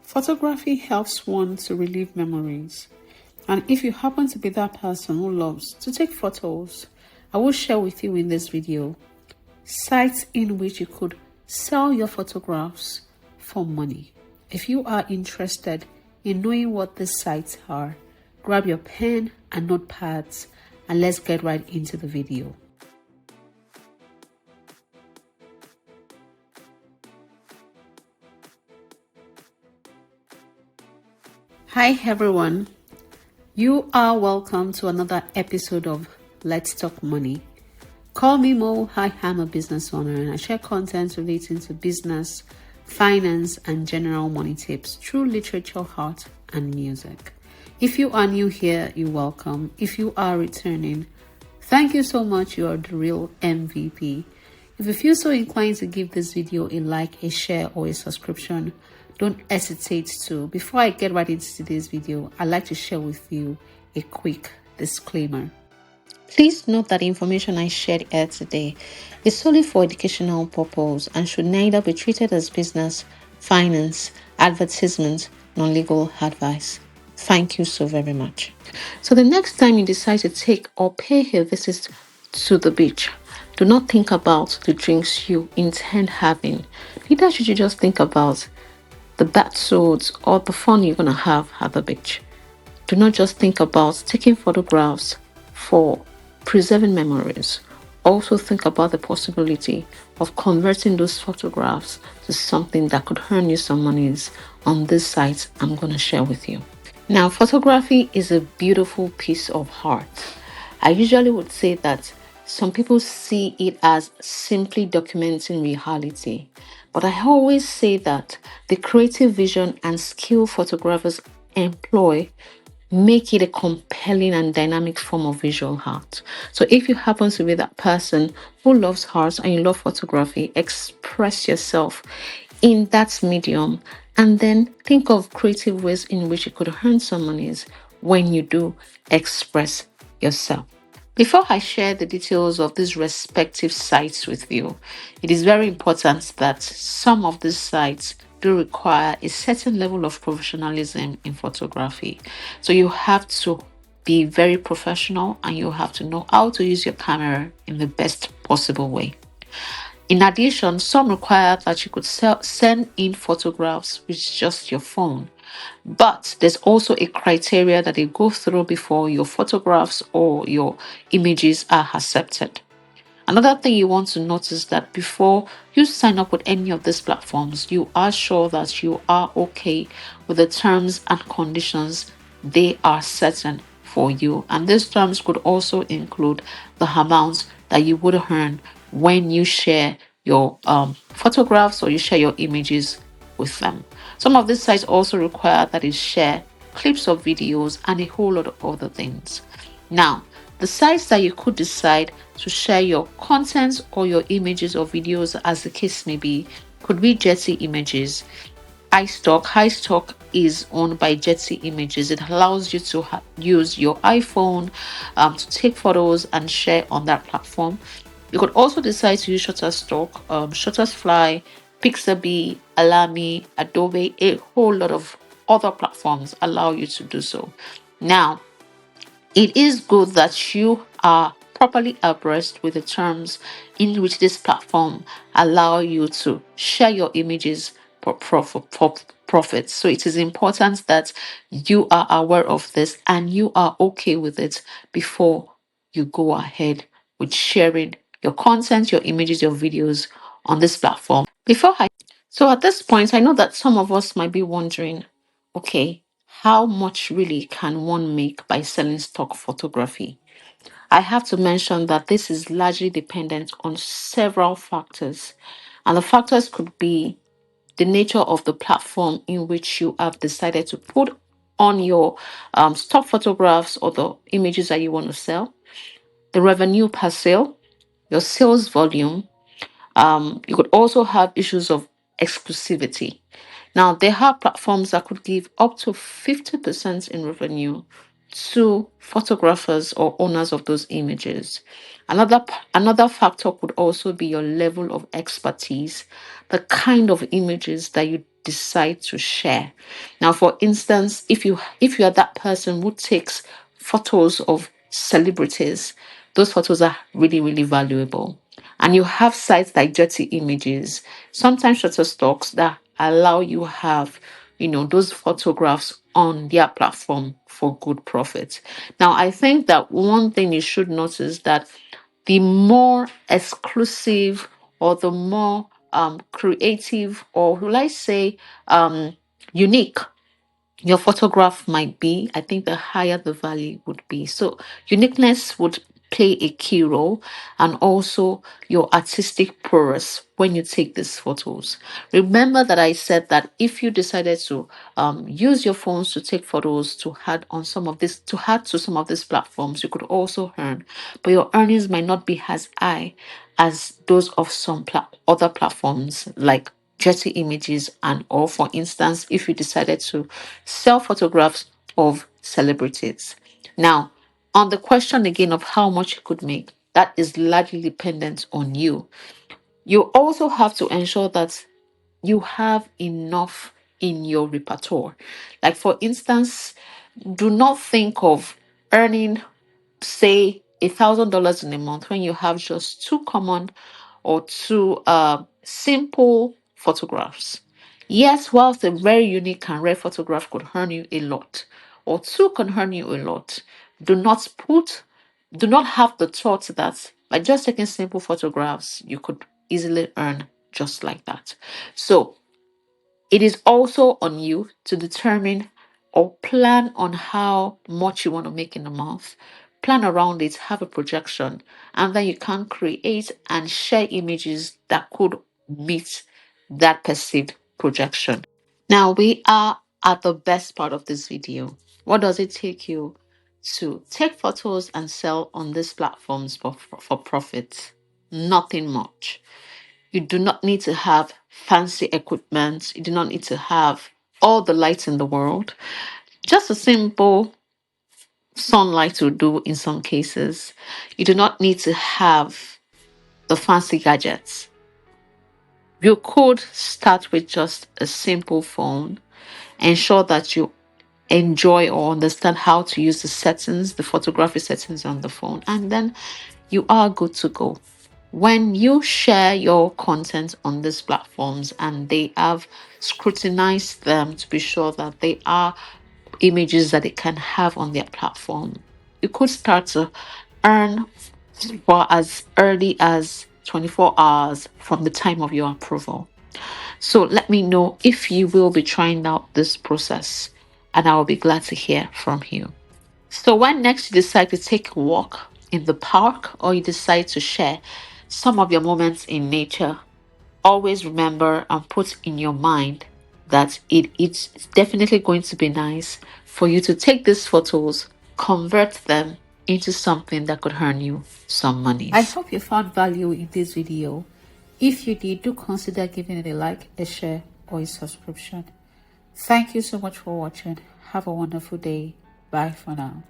Photography helps one to relive memories. And if you happen to be that person who loves to take photos, I will share with you in this video sites in which you could sell your photographs for money. If you are interested in knowing what these sites are, grab your pen and notepads and let's get right into the video. Hi everyone, you are welcome to another episode of Let's Talk Money. Call me Mo. I am a business owner and I share content relating to business, finance, and general money tips through literature, art, and music. If you are new here, you're welcome. If you are returning, thank you so much. You are the real MVP. If you feel so inclined to give this video a like, a share, or a subscription, don't hesitate to. Before I get right into today's video, I'd like to share with you a quick disclaimer. Please note that the information I shared here today is solely for educational purpose and should neither be treated as business, finance, advertisement, nor legal advice. Thank you so very much. So the next time you decide to take or pay a visit to the beach, do not think about the drinks you intend having. Neither should you just think about the bath swords or the fun you're going to have at the beach. Do not just think about taking photographs for preserving memories. Also think about the possibility of converting those photographs to something that could earn you some monies on this site I'm going to share with you. Now, photography is a beautiful piece of art. I usually would say that some people see it as simply documenting reality, but I always say that the creative vision and skill photographers employ make it a compelling and dynamic form of visual art. So if you happen to be that person who loves art and you love photography, express yourself in that medium and then think of creative ways in which you could earn some monies when you do express yourself. Before I share the details of these respective sites with you, it is very important that some of these sites do require a certain level of professionalism in photography. So you have to be very professional and you have to know how to use your camera in the best possible way. In addition, some require that you could send in photographs with just your phone. But there's also a criteria that they go through before your photographs or your images are accepted. Another thing you want to notice that before you sign up with any of these platforms, you are sure that you are okay with the terms and conditions they are setting for you. And these terms could also include the amount that you would earn when you share your photographs or you share your images with them. Some of these sites also require that you share clips of videos and a whole lot of other things. Now, the sites that you could decide to share your content or your images or videos, as the case may be, could be Jetty Images, iStock. iStock is owned by Jetty Images. It allows you to use your iPhone to take photos and share on that platform. You could also decide to use Shutterstock, Shutterfly, Pixabay, Alamy, Adobe. A whole lot of other platforms allow you to do so. Now, it is good that you are properly abreast with the terms in which this platform allow you to share your images for profit. So it is important that you are aware of this and you are okay with it before you go ahead with sharing your content, your images, your videos on this platform. So at this point, I know that some of us might be wondering, okay, how much really can one make by selling stock photography? I have to mention that this is largely dependent on several factors, and the factors could be the nature of the platform in which you have decided to put on your stock photographs or the images that you want to sell, the revenue per sale, your sales volume. You could also have issues of exclusivity. Now, there are platforms that could give up to 50% in revenue to photographers or owners of those images. Another factor could also be your level of expertise, the kind of images that you decide to share. Now, for instance, if you are that person who takes photos of celebrities, those photos are really, really valuable. And you have sites like Jetty Images, sometimes Shutterstocks, that allow you have, those photographs on their platform for good profit. Now, I think that one thing you should notice that the more exclusive or the more creative, or will I say unique your photograph might be, I think the higher the value would be. So uniqueness would play a key role, and also your artistic prowess when you take these photos. Remember that I said that if you decided to use your phones to take photos to add on some of this, to add to some of these platforms, you could also earn, but your earnings might not be as high as those of some other platforms like Jetty Images, and or for instance, if you decided to sell photographs of celebrities. Now, on the question again of how much you could make, that is largely dependent on you. You also have to ensure that you have enough in your repertoire. Like, for instance, do not think of earning, say, $1,000 in a month when you have just two common or two simple photographs. Yes, whilst a very unique and rare photograph could earn you a lot, or two can earn you a lot, do not have the thought that by just taking simple photographs, you could easily earn just like that. So it is also on you to determine or plan on how much you want to make in a month. Plan around it, have a projection, and then you can create and share images that could meet that perceived projection. Now we are at the best part of this video. What does it take you to take photos and sell on these platforms for profit? Nothing much. You do not need to have fancy equipment. You do not need to have all the lights in the world. Just a simple sunlight will do in some cases. You do not need to have the fancy gadgets. You could start with just a simple phone. Ensure that you enjoy or understand how to use the settings, the photography settings on the phone, and then you are good to go. When you share your content on these platforms and they have scrutinized them to be sure that they are images that they can have on their platform, you could start to earn for as early as 24 hours from the time of your approval. So let me know if you will be trying out this process, and I will be glad to hear from you. So when next you decide to take a walk in the park, or you decide to share some of your moments in nature, always remember and put in your mind that it's definitely going to be nice for you to take these photos, convert them into something that could earn you some money. I hope you found value in this video. If you did, do consider giving it a like, a share, or a subscription. Thank you so much for watching. Have a wonderful day. Bye for now.